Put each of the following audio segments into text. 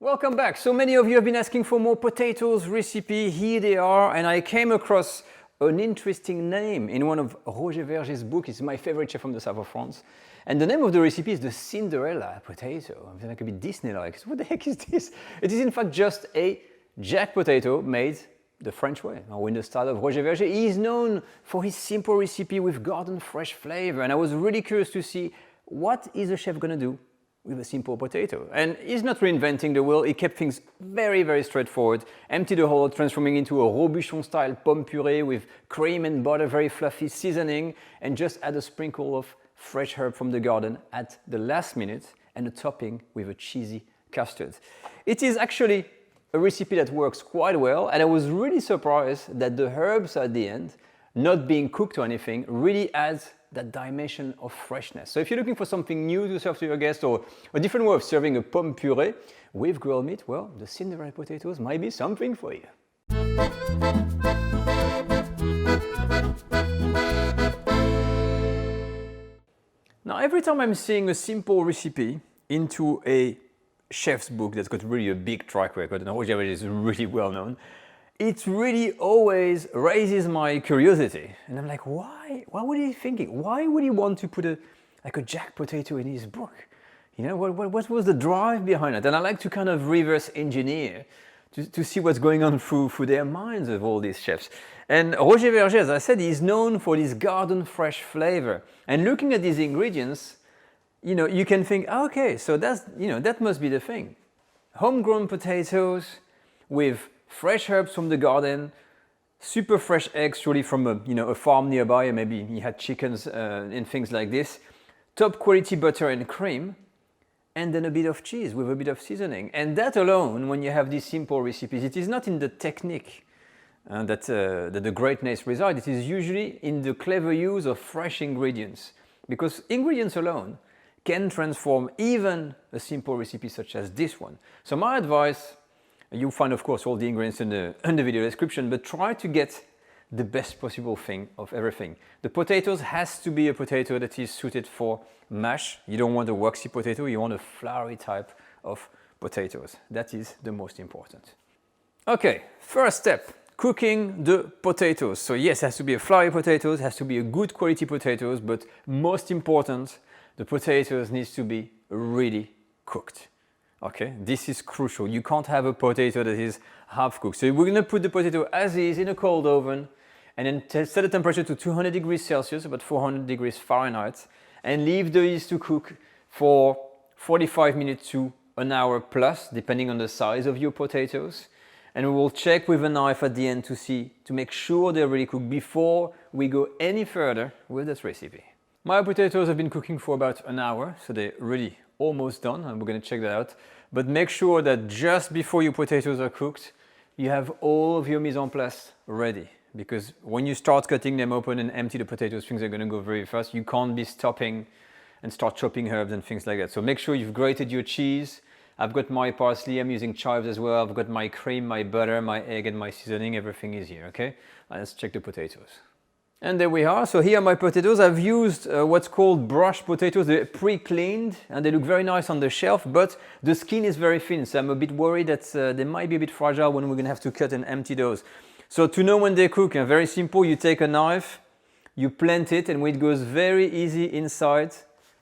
Welcome back. So many of you have been asking for more potatoes recipe. Here they are, and I came across an interesting name in one of Roger Vergé's books. It's my favorite chef from the south of France. And the name of the recipe is the Cinderella potato. I'm like a bit Disney-like. So what the heck is this? It is in fact just a jack potato made the French way, or in the style of Roger Vergé. He is known for his simple recipe with garden fresh flavor. And I was really curious to see what is a chef gonna do with a simple potato. And he's not reinventing the wheel. He kept things very, very straightforward. Empty the whole, transforming into a Robuchon style pomme puree with cream and butter, very fluffy seasoning, and just add a sprinkle of fresh herb from the garden at the last minute and a topping with a cheesy custard. It is actually a recipe that works quite well, and I was really surprised that the herbs at the end, not being cooked or anything, really adds that dimension of freshness. So if you're looking for something new to serve to your guests or a different way of serving a pomme puree with grilled meat, well, the Cinderella potatoes might be something for you. Now, every time I'm seeing a simple recipe into a chef's book that's got really a big track record, and Roger Vergé is really well known, it really always raises my curiosity. And I'm like, why? What was he thinking? Why would he want to put a jack potato in his book? You know, what was the drive behind it? And I like to kind of reverse engineer to see what's going on through their minds of all these chefs. And Roger Vergé, as I said, is known for this garden fresh flavor. And looking at these ingredients, you know, you can think, okay, so that's, you know, that must be the thing. Homegrown potatoes with fresh herbs from the garden, super fresh eggs, really from a farm nearby, and maybe he had chickens and things like this. Top quality butter and cream, and then a bit of cheese with a bit of seasoning. And that alone, when you have these simple recipes, it is not in the technique that the greatness resides. It is usually in the clever use of fresh ingredients, because ingredients alone can transform even a simple recipe such as this one. So my advice, you'll find, of course, all the ingredients in the video description, but try to get the best possible thing of everything. The potatoes has to be a potato that is suited for mash. You don't want a waxy potato, you want a floury type of potatoes. That is the most important. Okay, first step, cooking the potatoes. So yes, it has to be a floury potatoes, it has to be a good quality potatoes, but most important, the potatoes needs to be really cooked. Okay, this is crucial. You can't have a potato that is half cooked. So we're gonna put the potato as is in a cold oven and then set the temperature to 200 degrees Celsius, about 400 degrees Fahrenheit, and leave these to cook for 45 minutes to an hour plus, depending on the size of your potatoes. And we will check with a knife at the end to make sure they're really cooked before we go any further with this recipe. My potatoes have been cooking for about an hour, so they're really almost done, and we're going to check that out. But make sure that just before your potatoes are cooked, you have all of your mise en place ready. Because when you start cutting them open and empty the potatoes, things are going to go very fast. You can't be stopping and start chopping herbs and things like that. So make sure you've grated your cheese. I've got my parsley, I'm using chives as well. I've got my cream, my butter, my egg, and my seasoning. Everything is here, okay? Let's check the potatoes. And there we are. So here are my potatoes. I've used what's called brush potatoes. They're pre-cleaned and they look very nice on the shelf, but the skin is very thin. So I'm a bit worried that they might be a bit fragile when we're gonna have to cut and empty those. So to know when they cook, very simple, you take a knife, you plant it, and when it goes very easy inside,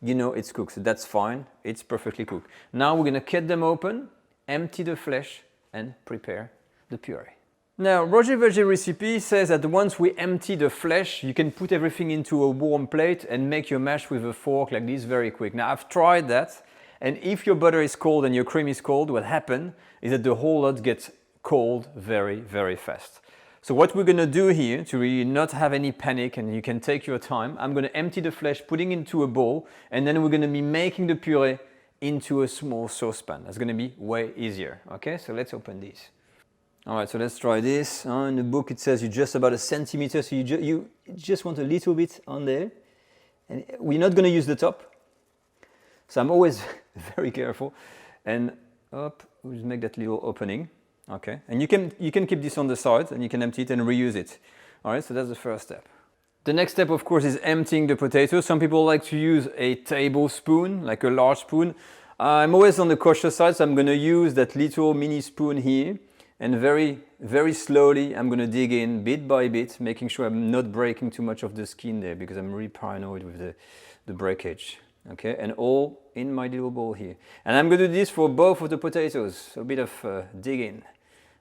you know it's cooked. So that's fine, it's perfectly cooked. Now we're gonna cut them open, empty the flesh, and prepare the puree. Now, Roger Vergé recipe says that once we empty the flesh, you can put everything into a warm plate and make your mash with a fork like this very quick. Now, I've tried that, and if your butter is cold and your cream is cold, what happens is that the whole lot gets cold very, very fast. So what we're gonna do here, to really not have any panic and you can take your time, I'm gonna empty the flesh, putting into a bowl, and then we're gonna be making the puree into a small saucepan. That's gonna be way easier, okay? So let's open these. All right, so let's try this. In the book it says you just about a centimeter, so you just want a little bit on there. And we're not gonna use the top. So I'm always very careful. And up, we'll just make that little opening. Okay, and you can keep this on the side and you can empty it and reuse it. All right, so that's the first step. The next step, of course, is emptying the potatoes. Some people like to use a tablespoon, like a large spoon. I'm always on the cautious side, so I'm going to use that little mini spoon here, and very, very slowly I'm going to dig in bit by bit, making sure I'm not breaking too much of the skin there, because I'm really paranoid with the breakage. Okay, and all in my little bowl here. And I'm going to do this for both of the potatoes, so a bit of digging.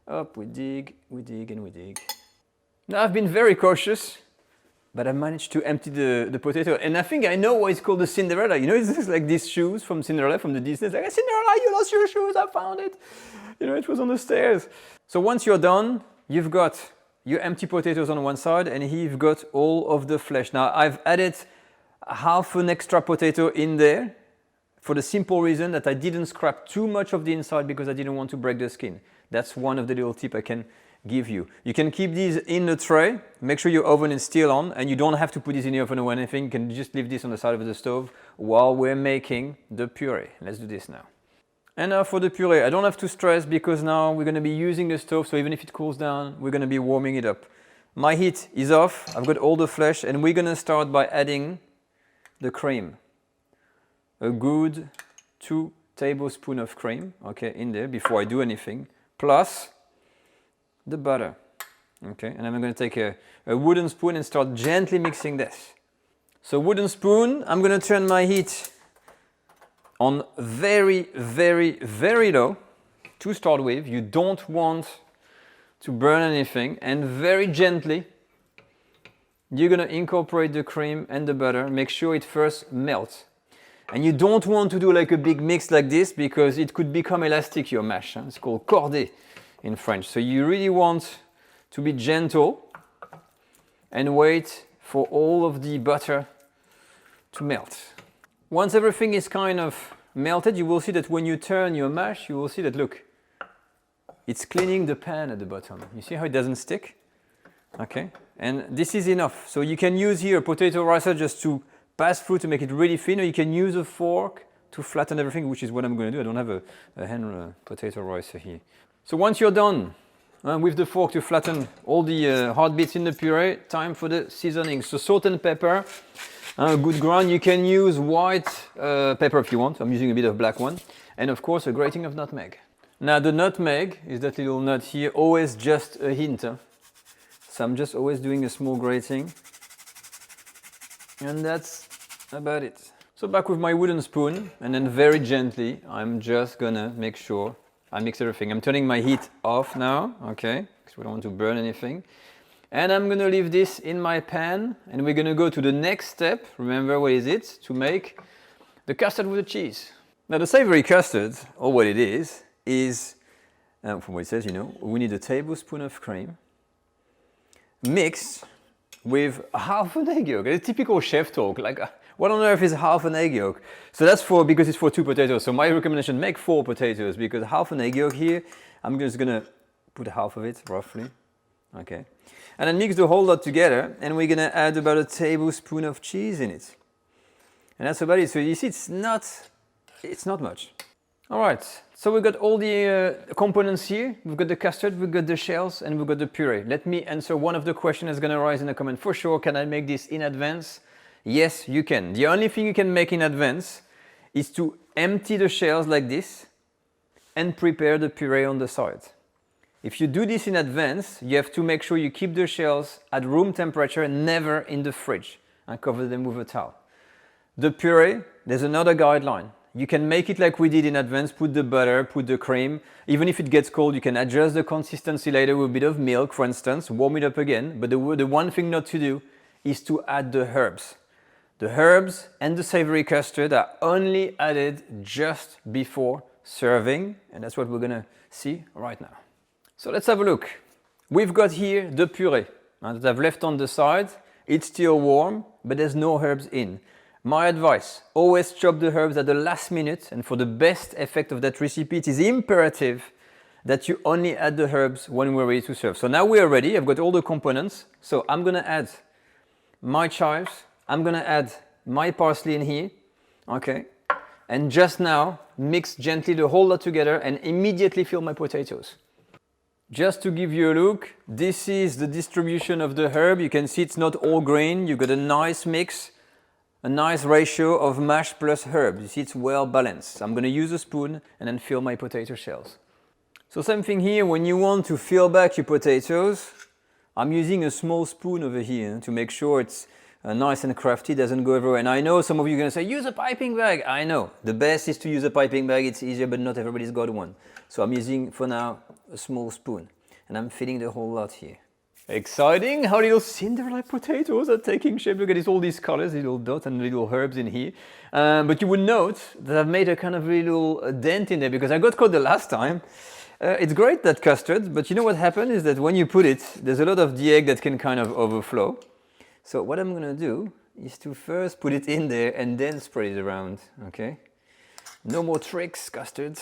Up, we dig, and we dig. Now I've been very cautious, but I managed to empty the potato. And I think I know why it's called the Cinderella. You know, it's just like these shoes from Cinderella, from the Disney. It's like, Cinderella, you lost your shoes, I found it. You know, it was on the stairs. So once you're done, you've got your empty potatoes on one side, and here you've got all of the flesh. Now I've added half an extra potato in there for the simple reason that I didn't scrap too much of the inside because I didn't want to break the skin. That's one of the little tips I can give you. You can keep these in the tray, make sure your oven is still on, and you don't have to put this in the oven or anything. You can just leave this on the side of the stove while we're making the puree. Let's do this now. And now for the puree, I don't have to stress because now we're going to be using the stove, so even if it cools down, we're going to be warming it up. My heat is off, I've got all the flesh, and we're going to start by adding the cream. A good 2 tablespoons of cream, okay, in there before I do anything, plus the butter. Okay, and I'm going to take a wooden spoon and start gently mixing this. So wooden spoon, I'm going to turn my heat on very, very, very low to start with. You don't want to burn anything, and very gently you're going to incorporate the cream and the butter. Make sure it first melts. And you don't want to do like a big mix like this because it could become elastic, your mash. It's called cordé in French. So you really want to be gentle and wait for all of the butter to melt. Once everything is kind of melted, you will see that when you turn your mash, you will see that, look, it's cleaning the pan at the bottom. You see how it doesn't stick? Okay, and this is enough. So you can use here a potato ricer just to pass through to make it really thin, or you can use a fork to flatten everything, which is what I'm going to do. I don't have a hand potato ricer here. So once you're done with the fork to flatten all the hard bits in the puree, time for the seasoning. So salt and pepper, good ground. You can use white pepper if you want. I'm using a bit of black one. And of course a grating of nutmeg. Now the nutmeg is that little nut here, always just a hint. So I'm just always doing a small grating. And that's about it. So back with my wooden spoon, and then very gently, I'm just gonna make sure I mix everything. I'm turning my heat off now, okay, because we don't want to burn anything. And I'm gonna leave this in my pan, and we're gonna go to the next step. Remember, what is it? To make the custard with the cheese. Now the savory custard, or what it is from what it says, you know, we need a tablespoon of cream mixed with half an egg yolk. A typical chef talk, like what on earth is half an egg yolk? So that's because it's for 2 potatoes. So my recommendation, make 4 potatoes, because half an egg yolk here, I'm just gonna put half of it roughly, okay? And then mix the whole lot together, and we're gonna add about a tablespoon of cheese in it. And that's about it. So you see, it's not much. All right, so we've got all the components here. We've got the custard, we've got the shells, and we've got the puree. Let me answer one of the questions that's gonna arise in the comment. For sure, can I make this in advance? Yes, you can. The only thing you can make in advance is to empty the shells like this and prepare the puree on the side. If you do this in advance, you have to make sure you keep the shells at room temperature and never in the fridge, and cover them with a towel. The puree, there's another guideline. You can make it like we did in advance, put the butter, put the cream. Even if it gets cold, you can adjust the consistency later with a bit of milk, for instance, warm it up again. But the one thing not to do is to add the herbs. The herbs and the savory custard are only added just before serving, and that's what we're gonna see right now. So let's have a look. We've got here the puree that I've left on the side. It's still warm, but there's no herbs in. My advice, always chop the herbs at the last minute, and for the best effect of that recipe, it is imperative that you only add the herbs when we're ready to serve. So now we're ready, I've got all the components. So I'm gonna add my chives, I'm gonna add my parsley in here, okay? And just now, mix gently the whole lot together and immediately fill my potatoes. Just to give you a look, this is the distribution of the herb. You can see it's not all green, you got a nice mix. a nice ratio of mash plus herbs. You see, it's well balanced. I'm going to use a spoon and then fill my potato shells. So same thing here, when you want to fill back your potatoes, I'm using a small spoon over here to make sure it's nice and crafty, doesn't go everywhere. And I know some of you are going to say, use a piping bag. I know, the best is to use a piping bag, it's easier, but not everybody's got one. So I'm using, for now, a small spoon. And I'm filling the whole lot here. Exciting how little Cinderella potatoes are taking shape. Look at this, all these colors, little dots and little herbs in here. But you would note that I've made a kind of little dent in there because I got caught the last time. It's great, that custard, but you know what happened is that when you put it, there's a lot of the egg that can kind of overflow. So what I'm going to do is to first put it in there and then spread it around, okay? No more tricks, custard.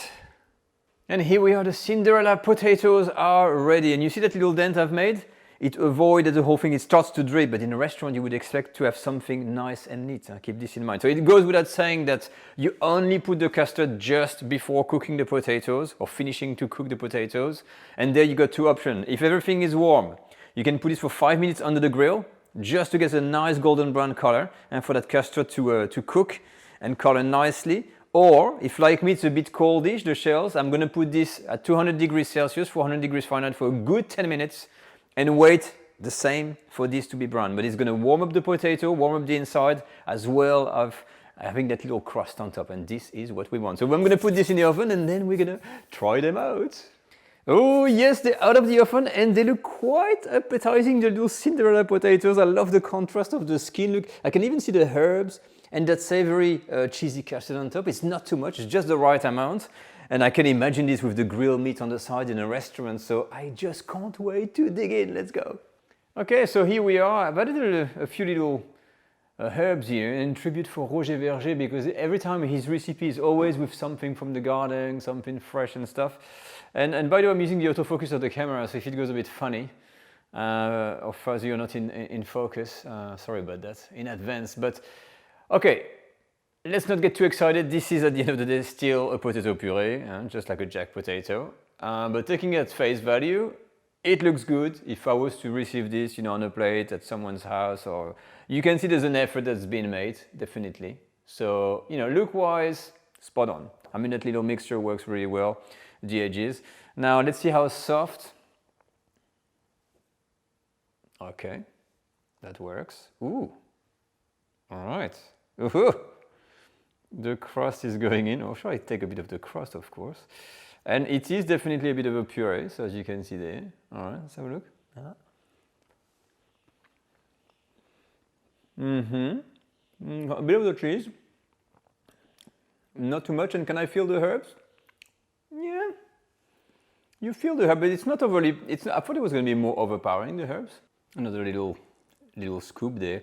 And here we are, the Cinderella potatoes are ready. And you see that little dent I've made? It avoided the whole thing, it starts to drip, but in a restaurant you would expect to have something nice and neat. Keep this in mind. So it goes without saying that you only put the custard just before cooking the potatoes or finishing to cook the potatoes. And there you got two options. If everything is warm, you can put it for 5 minutes under the grill just to get a nice golden brown color and for that custard to cook and color nicely. Or if like me it's a bit coldish, the shells, I'm going to put this at 200 degrees Celsius, 400 degrees Fahrenheit for a good 10 minutes. And wait the same for this to be brown. But it's going to warm up the potato, warm up the inside, as well as having that little crust on top. And this is what we want. So I'm going to put this in the oven and then we're going to try them out. Oh yes, they're out of the oven and they look quite appetizing, the little Cinderella potatoes. I love the contrast of the skin. Look, I can even see the herbs and that savory cheesy custard on top. It's not too much, it's just the right amount. And I can imagine this with the grilled meat on the side in a restaurant, so I just can't wait to dig in. Let's go. Okay, so here we are. I've added a few little herbs here in tribute for Roger Vergé, because every time his recipe is always with something from the garden, something fresh and stuff. And by the way, I'm using the autofocus of the camera, so if it goes a bit funny or fuzzy or not in focus, sorry about that in advance. But okay. Let's not get too excited. This is at the end of the day still a potato puree, just like a jack potato. But taking it at face value, it looks good. If I was to receive this, on a plate at someone's house, or you can see there's an effort that's been made, definitely. So, look-wise, spot on. I mean, that little mixture works really well, the edges. Now, let's see how soft. Okay, that works. Ooh, all right. Ooh. The crust is going in, or should I take a bit of the crust, of course. And it is definitely a bit of a puree, so as you can see there. All right, let's have a look. A bit of the cheese. Not too much, and can I feel the herbs? Yeah. You feel the herb, but it's not overly, I thought it was going to be more overpowering, the herbs. Another little scoop there.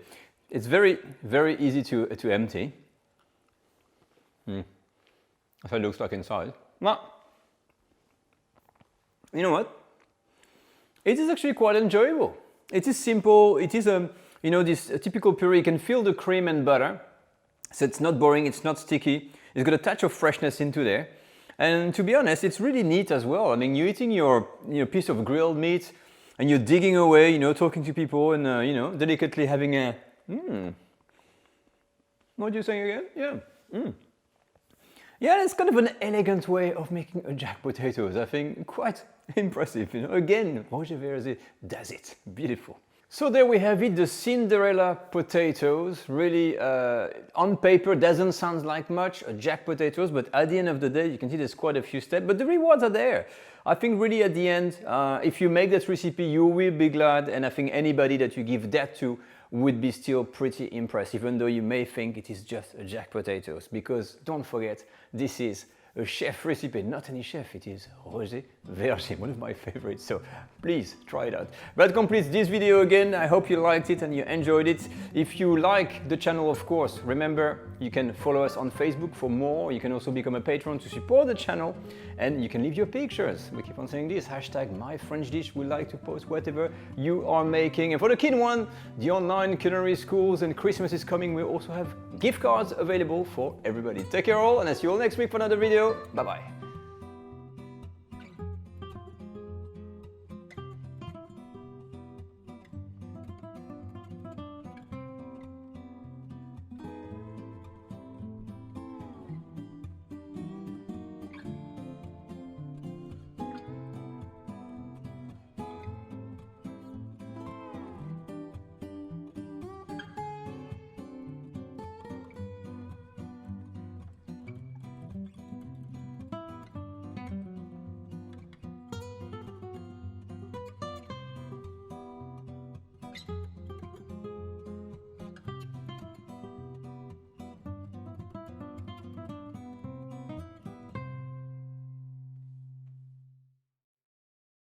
It's very, very easy to empty. That's what it looks like inside. Well, you know what? It is actually quite enjoyable. It is simple. It is this typical puree. You can feel the cream and butter, so it's not boring. It's not sticky. It's got a touch of freshness into there, and to be honest, it's really neat as well. I mean, you're eating your piece of grilled meat, and you're digging away, talking to people, and delicately having a. What are you saying again? Yeah. Yeah, it's kind of an elegant way of making a jack potatoes. I think quite impressive. Again, Roger Vergé does it. Beautiful. So there we have it, the Cinderella potatoes. Really, on paper, doesn't sound like much, jack potatoes, but at the end of the day, you can see there's quite a few steps, but the rewards are there. I think really at the end, if you make that recipe, you will be glad, and I think anybody that you give that to would be still pretty impressed, even though you may think it is just a jack potatoes, because don't forget, this is a chef recipe, not any chef, it is Roger Vergé, one of my favorites, so please try it out. That completes this video again. I hope you liked it and you enjoyed it. If you like the channel, of course, remember you can follow us on Facebook for more. You can also become a patron to support the channel, and you can leave your pictures. We keep on saying this, #myFrenchDish. We like to post whatever you are making. And for the kid one, the online culinary schools, and Christmas is coming, we also have gift cards available for everybody. Take care all, and I'll see you all next week for another video. Bye-bye.